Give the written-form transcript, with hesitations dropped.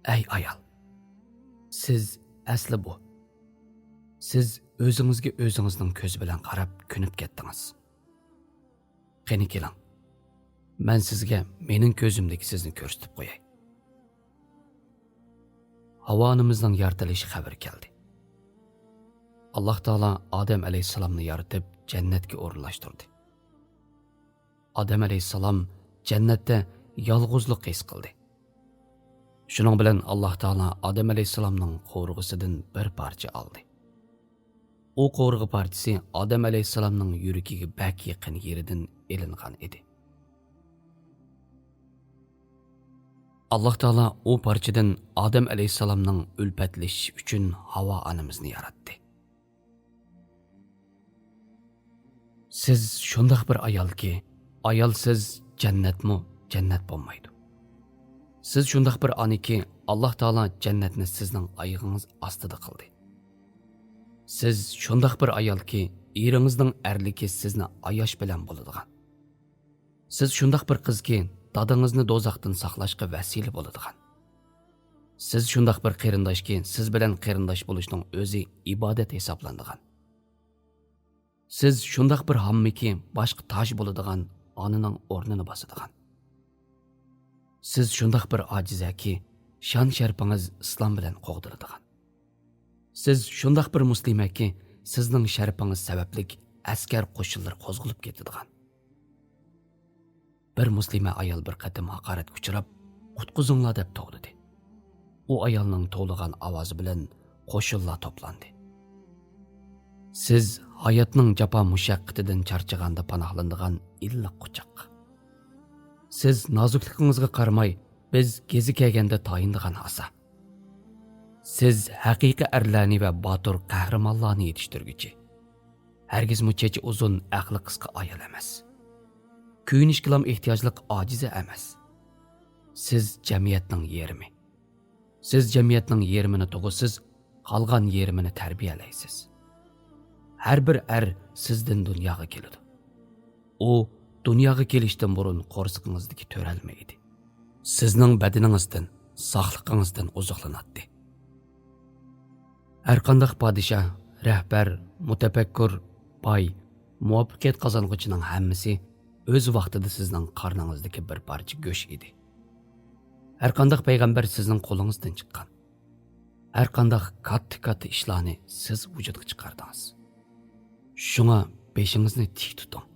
Ey ayol, siz asli bu. Siz o'zingizga o'zingizning ko'zi bilan qarab ko'nib ketdingiz. Qani keling. Men sizga mening ko'zimdagi sizni ko'rsatib qo'yay. Havo onamizning yaratilishi xabar keldi. Alloh taolo Odam alayhisalomni yaratib jannatga o'rinlashtirdi. Odam alayhisalom jannatda yolg'izlik his qildi. Shuning bilan Alloh taolo Odam alayhisalomning qo'rg'isidan bir parcha oldi. U qo'rg'i parchasi Odam alayhisalomning yuragiga bak yaqin yeridan elingan edi. Alloh taolo u parchadan Odam alayhisalomning ulfatlashishi uchun Havo onamizni yaratdi. Siz shundoq bir ayolki, ayolsiz jannatmi, jannat bo'lmaydi. Siz shundoq bir oniki, Alloh taolo jannatni sizning oyog'ingiz ostida qildi. Siz shundoq bir ayolki, eringizning erligi sizni ayosh bilan bo'ladigan. Siz shundoq bir qizki, dadingizni do'zaxdan saqlashga vasila bo'ladigan. Siz shundoq bir qarindoshki, siz bilan qarindosh bo'lishning o'zi ibodat hisoblanadigan. Siz shundoq bir hammiki, boshqa toj bo'ladigan, onaning o'rnini bosadigan. Siz shundoq bir ojizaki, shon sharpingiz islom bilan qo'g'diriladigan. Siz shundoq bir muslimaki, sizning sharpingiz sabablik askar qo'shinlar qo'zg'ilib ketadigan. Bir muslima ayol bir qatim haqoratga uchrab, "Qutqizinglar" deb to'g'ridi. U ayolning to'g'ligan ovozi bilan qo'shinlar to'plandi. Siz hayotning jafo mushaqqatidan charchaganda panohlanadigan illiq quchoq. Siz nozukligingizga qaramay, biz gezi kelganda tayindigan asa. Siz haqiqiy erlarni va botir qahramonlarni yetishtirguchi. Hargizmi chechi uzun, aqli qisqa ayol emas. Kuyinish qilam ehtiyojliq ojiza emas. Siz jamiyatning yerimi. Siz jamiyatning yerimini tug'isiz, qolgan yerimini tarbiyalaysiz. Har bir sizdan dunyoga keladi. U dunyoga kelishdan burun qo'rsiqingizdagi to'ralmaydi. Sizning badaningizdan, sog'lig'ingizdan oziqlanadi. Har qanday podshoh, rahbar, mutafakkur, boy, muvaffaqiyat qozong'uchining hammasi o'z vaqtida sizning qorningizdagi bir parcha go'sht edi. Har qanday payg'ambar sizning qo'lingizdan chiqqan. Har qanday katta ishlarni siz vujudga chiqardingiz. Shunga beshingizni tik tuting.